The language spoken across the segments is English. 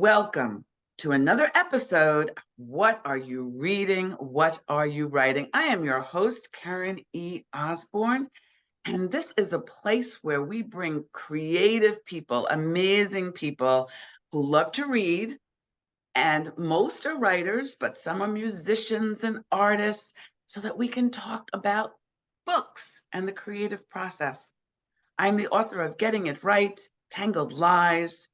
Welcome to another episode of What Are You Reading? What Are You Writing? I am your host, Karen E. Osborne, and this is a place where we bring creative people, amazing people who love to read, and most are writers, but some are musicians and artists, so that we can talk about books and the creative process. I'm the author of Getting It Right, Tangled Lies,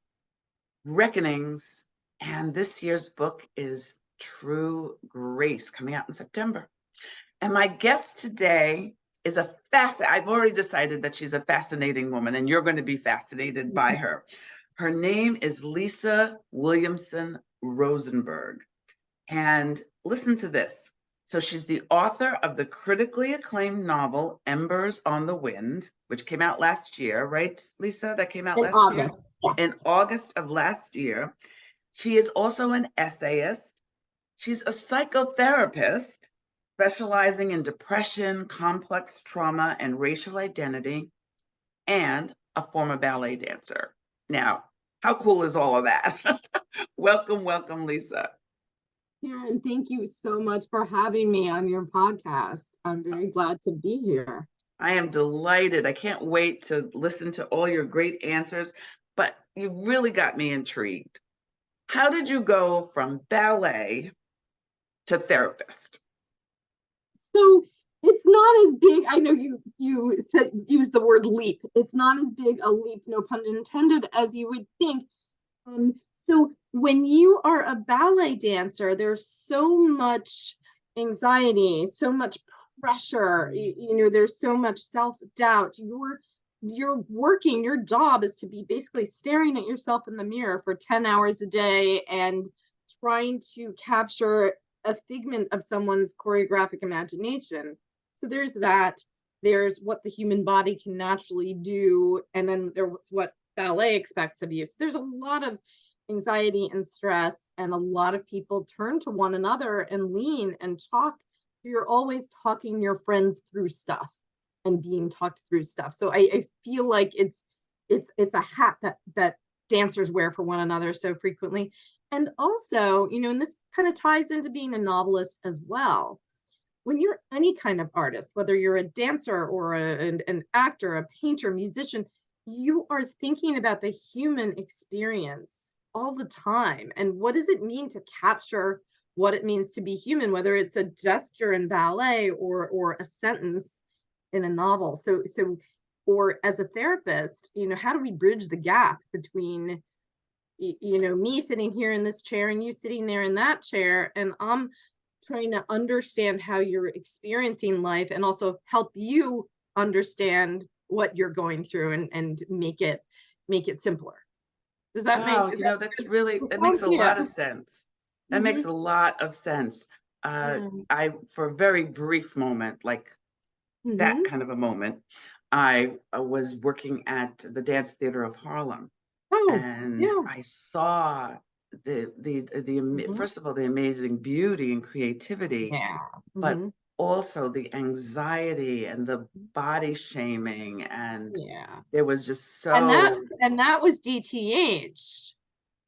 Reckonings, and this year's book is True Grace, coming out in September. And my guest today is I've already decided that she's a fascinating woman, and you're going to be fascinated by her. Her name is Lisa Williamson Rosenberg. And listen to this. So she's the author of the critically acclaimed novel Embers on the Wind, which came out last year, right, Lisa? That came out In last August, year? In yes. August of last year. She is also an essayist. She's a psychotherapist specializing in depression, complex trauma, and racial identity, and a former ballet dancer. Now, how cool is all of that? Welcome, Lisa. Karen, thank you so much for having me on your podcast. I'm very glad to be here. I am delighted. I can't wait to listen to all your great answers, but you really got me intrigued. How did you go from ballet to therapist? So it's not as big. I know you said use the word leap. It's not as big a leap, no pun intended, as you would think. So when you are a ballet dancer, there's so much anxiety, so much pressure. There's so much self-doubt. You're working, your job is to be basically staring at yourself in the mirror for 10 hours a day and trying to capture a figment of someone's choreographic imagination. So there's that. There's what the human body can naturally do, and then there's what ballet expects of you. So there's a lot of anxiety and stress, and a lot of people turn to one another and lean and talk. You're always talking your friends through stuff and being talked through stuff. So I feel like it's a hat that dancers wear for one another so frequently. And also, and this kind of ties into being a novelist as well. When you're any kind of artist, whether you're a dancer or an actor, a painter, musician, you are thinking about the human experience all the time. And what does it mean to capture what it means to be human, whether it's a gesture in ballet or a sentence in a novel? Or as a therapist, how do we bridge the gap between me sitting here in this chair and you sitting there in that chair, and I'm trying to understand how you're experiencing life and also help you understand what you're going through and make it simpler. Does that Wow, make that makes a lot of sense. That makes Mhm. a lot of sense. For a very brief moment, like that Mhm. kind of a moment, I was working at the Dance Theater of Harlem, Oh, and yeah. I saw Mhm. first of all, the amazing beauty and creativity, Yeah. but Mhm. also the anxiety and the body shaming, and Yeah. there was just And that so and that was DTH.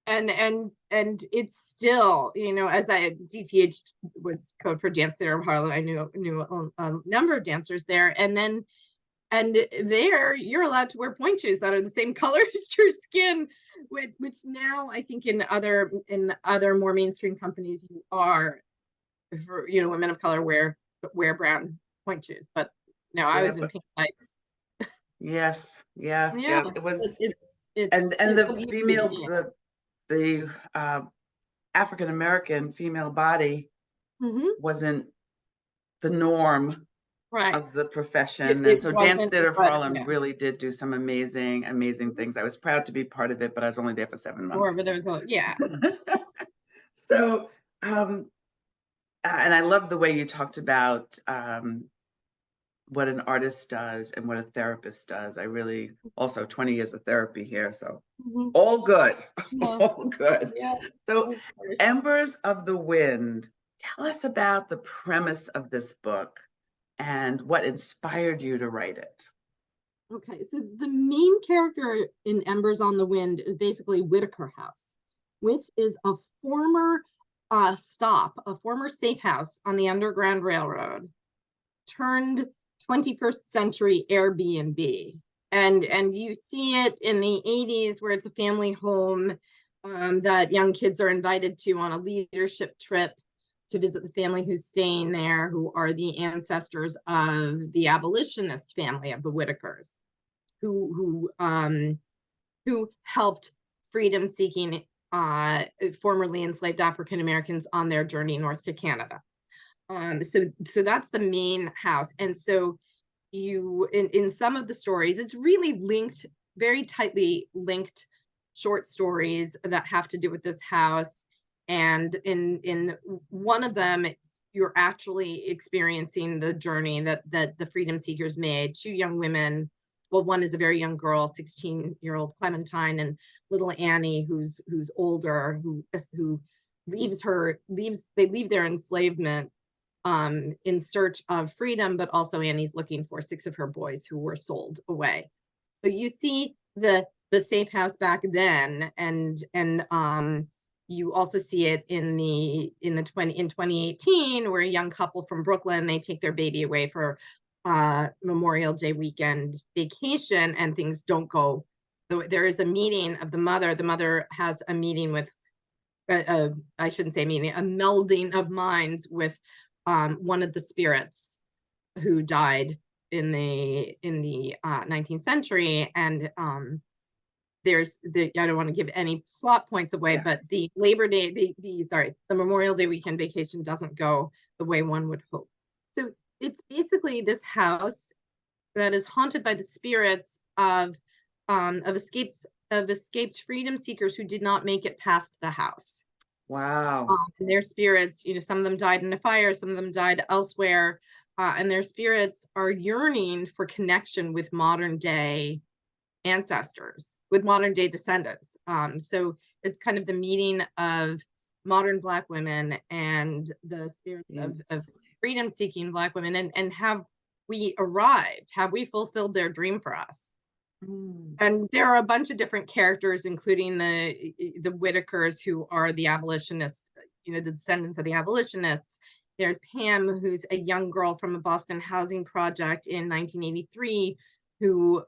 And it's still, as DTH was code for Dance Theater of Harlem. I knew a number of dancers there, and there you're allowed to wear pointe shoes that are the same color as your skin, which now I think in other more mainstream companies you are, for women of color wear brown pointe shoes, but no, I yeah, was in but pink tights. yes, yeah, Yeah, yeah. It was, and it's a the beautiful female being. the African American female body Hmm. wasn't the norm Right. of the profession. And It so Dance wasn't, Theater of but Harlem yeah. really did do some amazing things. I was proud to be part of it, but I was only there for 7 months. But there was yeah. So, and I love the way you talked about what an artist does and what a therapist does. I really also 20 years of therapy here, so Mhm. all good, Yeah. all good. Yeah, So, of course. Embers of the Wind, tell us about the premise of this book and what inspired you to write it. Okay, so the main character in Embers on the Wind is basically Whitaker House. which is a former a former safe house on the Underground Railroad, turned 21st century Airbnb. And you see it in the 80s where it's a family home that young kids are invited to on a leadership trip to visit the family who's staying there, who are the ancestors of the abolitionist family of the Whitakers, who helped freedom-seeking formerly enslaved African Americans on their journey north to Canada. So that's the main house. And so you, in some of the stories, it's really linked, very tightly linked short stories that have to do with this house. And in one of them, you're actually experiencing the journey that the freedom seekers made. Two young women, well, one is a very young girl, 16-year-old Clementine, and little Annie, who's older, who they leave their enslavement in search of freedom, but also Annie's looking for 6 of her boys who were sold away. So you see the safe house back then, and you also see it in 2018, where a young couple from Brooklyn, they take their baby away for Memorial Day weekend vacation, and things don't go. There is a meeting of the mother. The mother has a meeting with, I shouldn't say meeting, a melding of minds with one of the spirits who died in the 19th century. And there's I don't want to give any plot points away, yes, but the Labor Day, the Memorial Day weekend vacation doesn't go the way one would hope. So it's basically this house that is haunted by the spirits of escaped freedom seekers who did not make it past the house. Wow. And their spirits, some of them died in a fire, some of them died elsewhere, and their spirits are yearning for connection with modern day ancestors, with modern day descendants. So it's kind of the meeting of modern Black women and the spirits of freedom seeking Black women, and have we arrived? Have we fulfilled their dream for us? And there are a bunch of different characters, including the Whitakers, who are the abolitionists, the descendants of the abolitionists. There's Pam, who's a young girl from a Boston housing project in 1983, who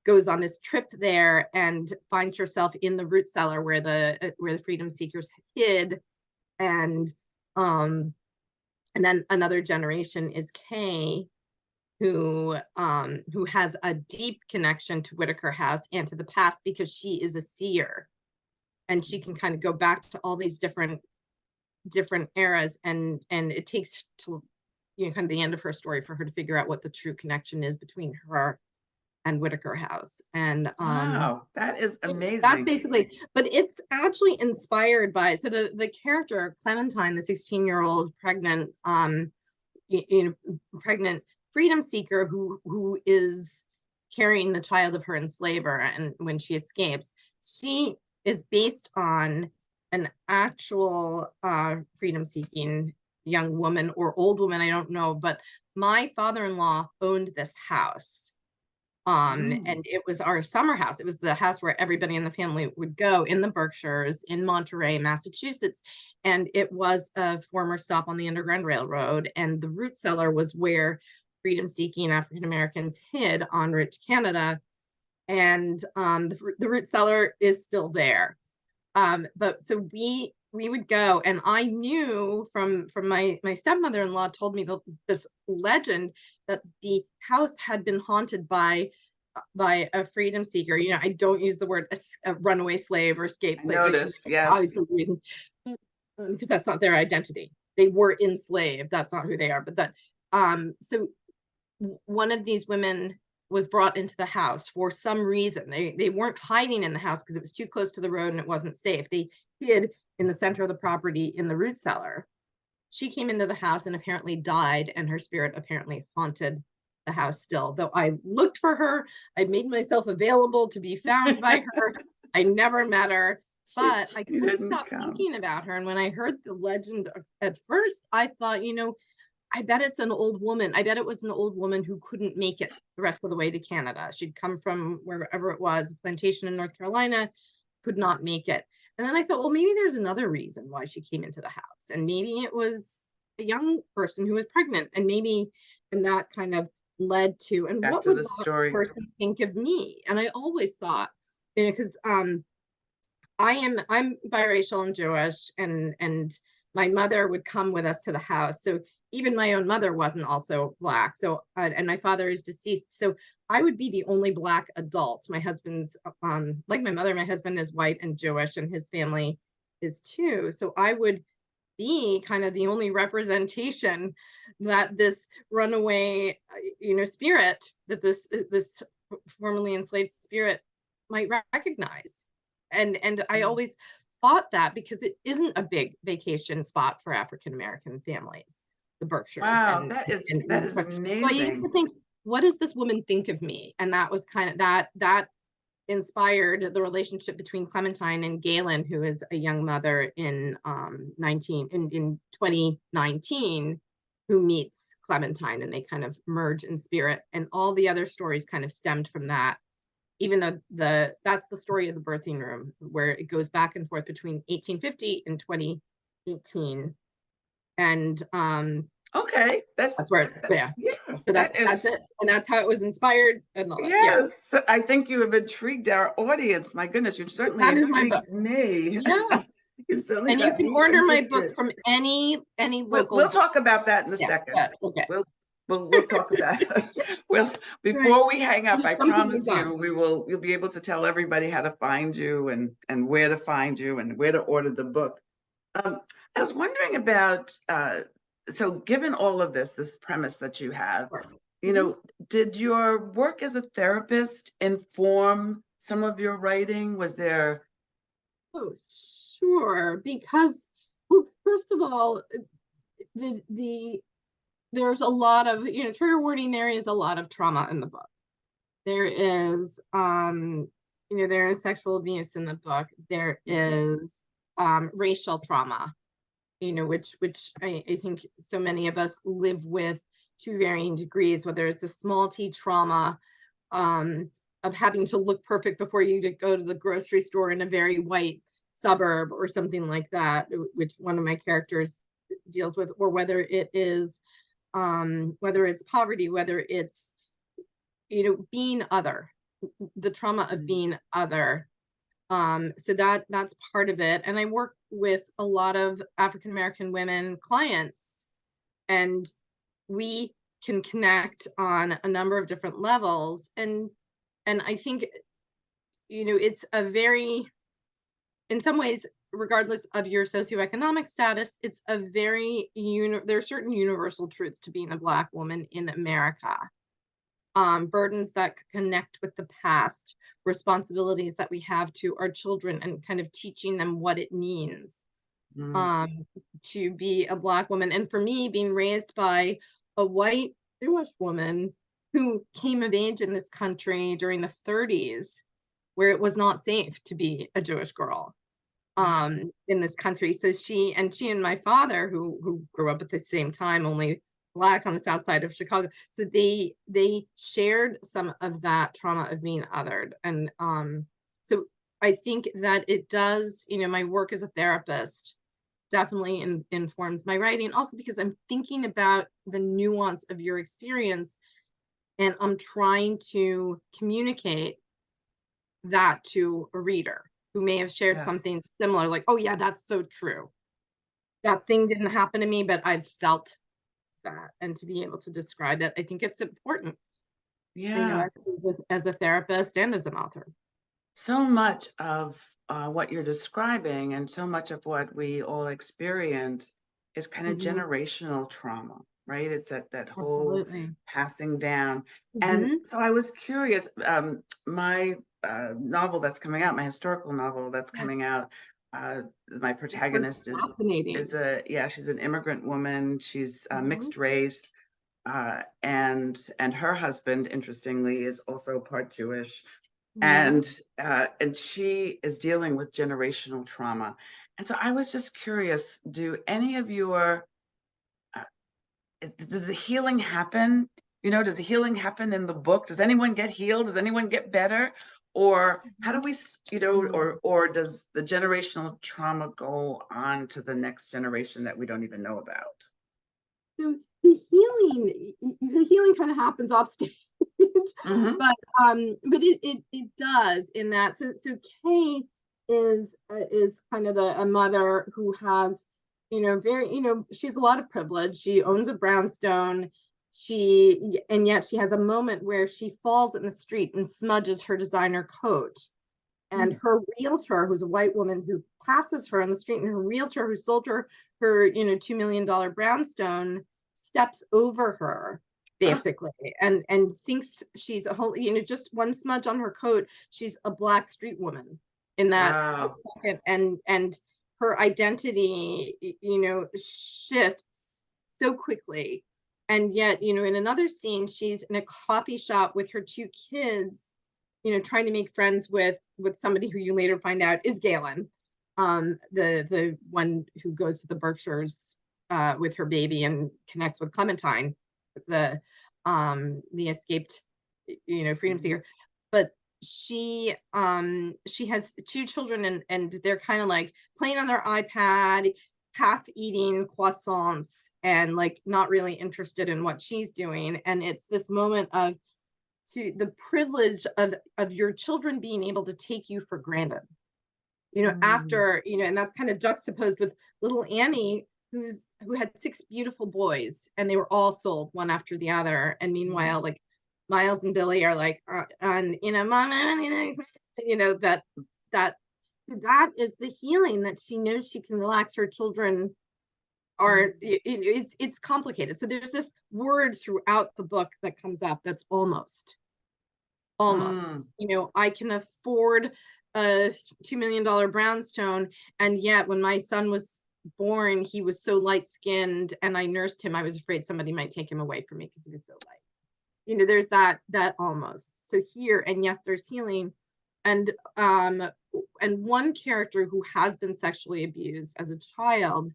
goes on this trip there and finds herself in the root cellar where the freedom seekers hid. And then another generation is Kay, who has a deep connection to Whitaker House and to the past, because she is a seer, and she can kind of go back to all these different eras, and it takes to kind of the end of her story for her to figure out what the true connection is between her and Whitaker House. And wow, that is amazing. That's basically, but it's actually inspired by, so the character Clementine, the 16-year-old pregnant pregnant freedom seeker who is carrying the child of her enslaver, and when she escapes, she is based on an actual freedom seeking young woman or old woman, I don't know, but my father-in-law owned this house. And it was our summer house. It was the house where everybody in the family would go in the Berkshires in Monterey, Massachusetts. And it was a former stop on the Underground Railroad. And the root cellar was where freedom-seeking African Americans hid en route to Canada. And the root cellar is still there. But so we would go, and I knew from my stepmother-in-law told me this legend that the house had been haunted by a freedom seeker. I don't use the word a runaway slave or escape slave. I noticed, yes. Because that's not their identity. They were enslaved. That's not who they are. But that so one of these women was brought into the house for some reason. They weren't hiding in the house because it was too close to the road and it wasn't safe. They hid in the center of the property in the root cellar. She came into the house and apparently died, and her spirit apparently haunted the house still. Though I looked for her, I made myself available to be found by her. I never met her, but I couldn't stop thinking about her. And when I heard the legend at first, I thought, I bet it's an old woman. I bet it was an old woman who couldn't make it the rest of the way to Canada. She'd come from wherever it was, a plantation in North Carolina, could not make it. And then I thought, well, maybe there's another reason why she came into the house. And maybe it was a young person who was pregnant. And that kind of led to, and Back what to would the that story. person think of me? And I always thought, because I'm biracial and Jewish, and my mother would come with us to the house. So even my own mother wasn't also Black. So and my father is deceased. So I would be the only Black adult. My husband's like my mother, my husband is white and Jewish, and his family is too. So I would be kind of the only representation that this runaway, spirit, that this formerly enslaved spirit might recognize. And I Mm. always thought that, because it isn't a big vacation spot for African American families, the Berkshires Wow, and that is so I used to amazing. think, what does this woman think of me? And that was kind of that inspired the relationship between Clementine and Galen, who is a young mother in 2019, who meets Clementine, and they kind of merge in spirit. And all the other stories kind of stemmed from that. Even though that's the story of the birthing room, where it goes back and forth between 1850 and 2018. And Okay, that's where, yeah. yes, So that that's is. it. And that's how it was inspired and all that. Yeah. Yes, I think you have intrigued our audience. My goodness, you've certainly That is my book. intrigued me. Yeah. You've certainly And you got can me order my book interested. from any local We'll talk bookstore. about that in a Yeah. second. Yeah. Okay. We'll we'll talk about it. Well, Right. before we hang up, I Jumping the promise gun. you, you'll be able to tell everybody how to find you and where to find you and where to order the book. I was wondering about, so given all of this premise that you have, Sure. you Mhm. know, did your work as a therapist inform some of your writing? Was there, Oh, sure. Because, well, first of all, the there's a lot of, trigger warning, there is a lot of trauma in the book. There is there is sexual abuse in the book. There Mhm. is racial trauma, which I think so many of us live with to varying degrees, whether it's a small t trauma, um, of having to look perfect before you go to the grocery store in a very white suburb or something like that, which one of my characters deals with, or whether it's poverty, whether it's, being other, the trauma of Mm. being other. So that's part of it. And I work with a lot of African American women clients, and we can connect on a number of different levels. And I think, it's a very, in some ways, regardless of your socioeconomic status, it's a very, there are certain universal truths to being a Black woman in America. Burdens that connect with the past, responsibilities that we have to our children, and kind of teaching them what it means, Mm. um, to be a Black woman. And for me, being raised by a white Jewish woman who came of age in this country during the 30s, where it was not safe to be a Jewish girl, Wow. in this country. So she and my father, who grew up at the same time, only Black, on the south side of Chicago. So they shared some of that trauma of being othered. And so I think that it does, my work as a therapist definitely informs my writing, also because I'm thinking about the nuance of your experience, and I'm trying to communicate that to a reader who may have shared something Yes. similar, like, oh yeah, that's so true, that thing didn't happen to me, but I've felt that. And to be able to describe it, I think it's important, Yeah. as a therapist and as an author. So much of what you're describing and so much of what we all experience is kind of Hmm. generational trauma, right? It's that whole Absolutely. passing down. And Hmm. so I was curious, my novel that's coming out, my historical novel that's Yes, coming out, my it sounds protagonist is fascinating. yeah, she's an immigrant woman. She's Hmm. mixed race, and her husband, interestingly, is also part Jewish, Hmm. and she is dealing with generational trauma. And so I was just curious, do any of your uh, does the healing happen? Does the healing happen in the book? Does anyone get healed? Does anyone get better? Or how do we, or does the generational trauma go on to the next generation that we don't even know about? So the healing kind of happens off stage. Mm-hmm. But it does in that. So Kay is kind of a mother who has, very, she's a lot of privilege. She owns a brownstone. And yet she has a moment where she falls in the street and smudges her designer coat. And her realtor, who's a white woman who passes her on the street, and her realtor who sold her $2 million brownstone, steps over her basically, and thinks she's a whole, just one smudge on her coat, she's a Black street woman in that second. And her identity, shifts so quickly. And yet, in another scene, she's in a coffee shop with her 2 kids, trying to make friends with somebody who you later find out is Galen, the one who goes to the Berkshires with her baby and connects with Clementine, the escaped, freedom seeker. But she has 2 children, and they're kind of like playing on their iPad, half eating croissants, and like not really interested in what she's doing. And it's this moment of the privilege of your children being able to take you for granted, after, and that's kind of juxtaposed with little Annie, who had 6 beautiful boys, and they were all sold one after the other. And meanwhile, like Miles and Billy are like, mom, that is the healing that she knows she can relax her children. It's complicated. So there's this word throughout the book that comes up that's almost. I can afford a $2 million brownstone, and yet when my son was born, he was so light-skinned, and I nursed him, I was afraid somebody might take him away from me because he was so light. There's that almost. So here, and yes, there's healing. And one character who has been sexually abused as a child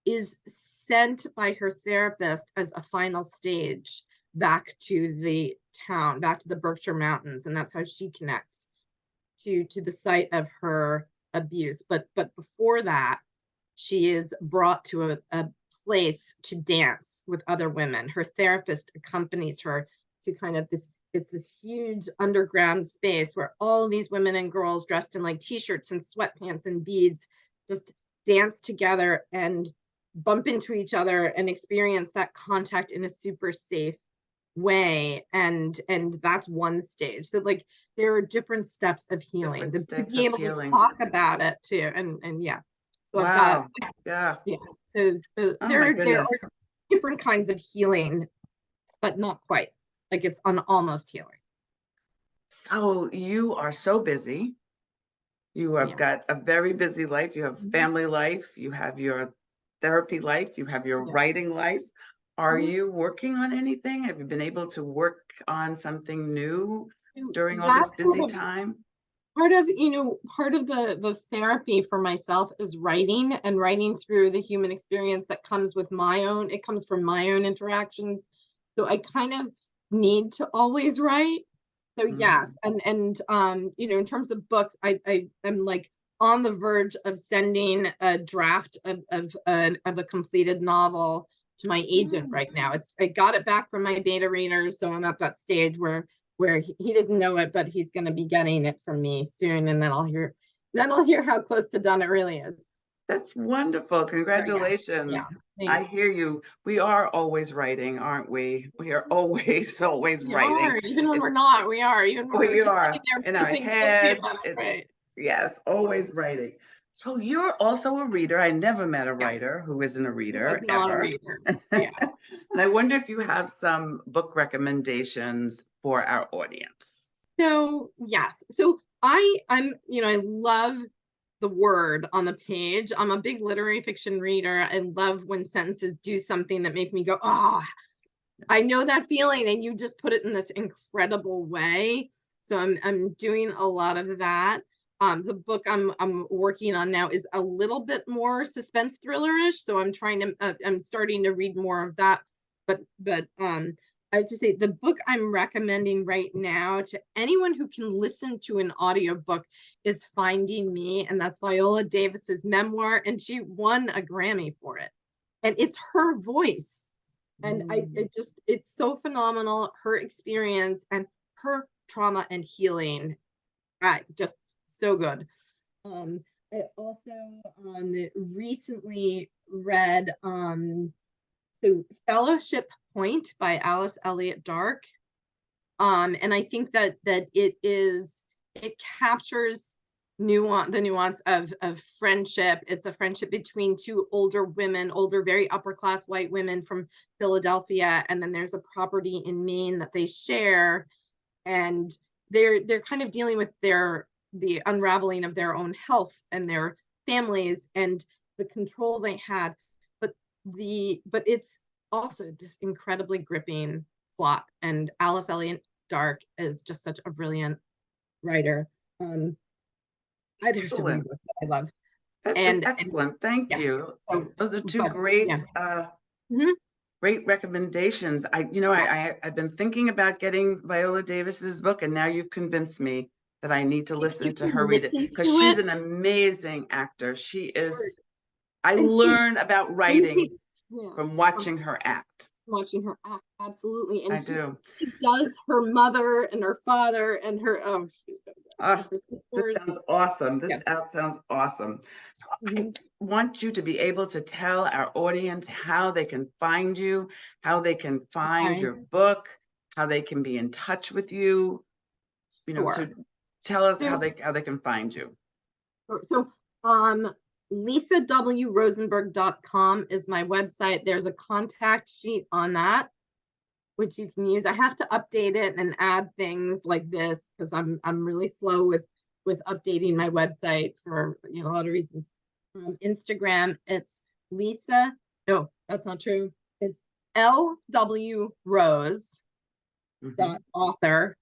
is sent by her therapist as a final stage back to the town, back to the Berkshire Mountains, and that's how she connects to the site of her abuse. But before that, she is brought to a place to dance with other women. Her therapist accompanies her to kind of this huge underground space where all these women and girls dressed in like t-shirts and sweatpants and beads just dance together and bump into each other and experience that contact in a super safe way. And that's one stage. So like there are different steps of healing to be able to talk about it too. And yeah. So I've got So there are different kinds of healing, but not quite. Like it's almost healing. So you are so busy. You have got a very busy life. You have family life. You have your therapy life. You have your writing life. Are you working on anything? Have you been able to work on something new during all this busy time? Part of the therapy for myself is writing, and writing through the human experience that comes with it comes from my own interactions. So I kind of need to always write. So yes. And in terms of books, I'm like on the verge of sending a draft of a completed novel to my agent right now. I got it back from my beta readers, so I'm at that stage where he doesn't know it, but he's going to be getting it from me soon, and then I'll hear how close to done it really is. That's wonderful. Congratulations. Yeah, I hear you. We are always writing, aren't we? We are always writing. Even when we're not, we are. Even when we are in our heads. Yes, always writing. So you're also a reader. I never met a writer who isn't a reader. Was not a reader. Yeah. And I wonder if you have some book recommendations for our audience. So yes. So I love the word on the page. I'm a big literary fiction reader. I love when sentences do something that make me go, oh, I know that feeling, and you just put it in this incredible way. So I'm doing a lot of that. The book I'm working on now is a little bit more suspense thriller-ish. So I'm starting to read more of that. But I have to say the book I'm recommending right now to anyone who can listen to an audiobook is Finding Me, and that's Viola Davis's memoir, and she won a Grammy for it. And it's her voice. And it's so phenomenal, her experience and her trauma and healing. Just so good. I also recently read so Fellowship Point by Alice Elliott Dark. And I think that it captures the nuance of friendship. It's a friendship between two older women, very upper class white women from Philadelphia, and then there's a property in Maine that they share, and they're kind of dealing with the unraveling of their own health and their families and the control they had, but it's also this incredibly gripping plot, and Alice Elliott Dark is just such a brilliant writer. There's so many books that I loved. This is excellent. Thank you. Those are two great great recommendations. I've been thinking about getting Viola Davis's book, and now you've convinced me that I need to listen to her read it, because she's an amazing actor. She is. I learn about writing from watching her act. Absolutely. And I do. She does her mother and her father and her this sounds awesome. This sounds awesome. So I want you to be able to tell our audience how they can find you, how they can find your book, how they can be in touch with you. So tell us how they can find you. So LisaWRosenberg.com is my website. There's a contact sheet on that, which you can use. I have to update it and add things like this because I'm really slow with updating my website for a lot of reasons. Instagram, it's Lisa. No, that's not true. It's LWRose.author.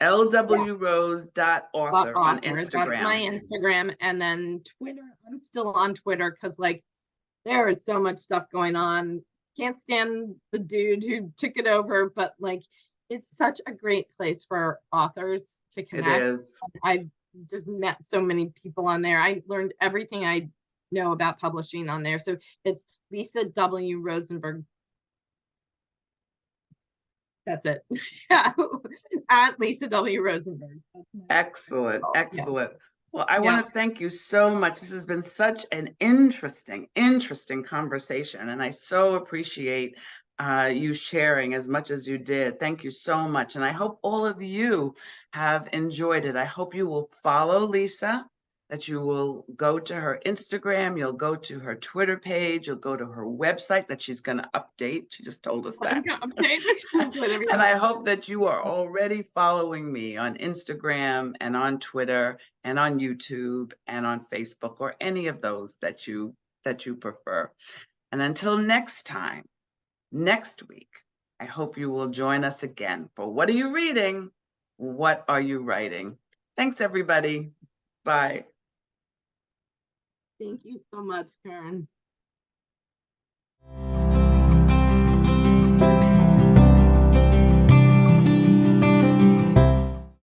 LWRose.author on Instagram. That's my Instagram. And then Twitter, I'm still on Twitter because there is so much stuff going on. Can't stand the dude who took it over, but it's such a great place for authors to connect. It is. I've just met so many people on there. I learned everything I know about publishing on there. So it's Lisa W. Rosenberg. That's it. At Lisa W. Rosenberg. Excellent. Well, I want to thank you so much. This has been such an interesting conversation, and I so appreciate you sharing as much as you did. Thank you so much, and I hope all of you have enjoyed it. I hope you will follow Lisa, that you will go to her Instagram, you'll go to her Twitter page, you'll go to her website that she's going to update. She just told us that. And I hope that you are already following me on Instagram and on Twitter and on YouTube and on Facebook, or any of those that you prefer. And until next time, next week, I hope you will join us again for What Are You Reading? What Are You Writing? Thanks, everybody. Bye. Thank you so much, Karen.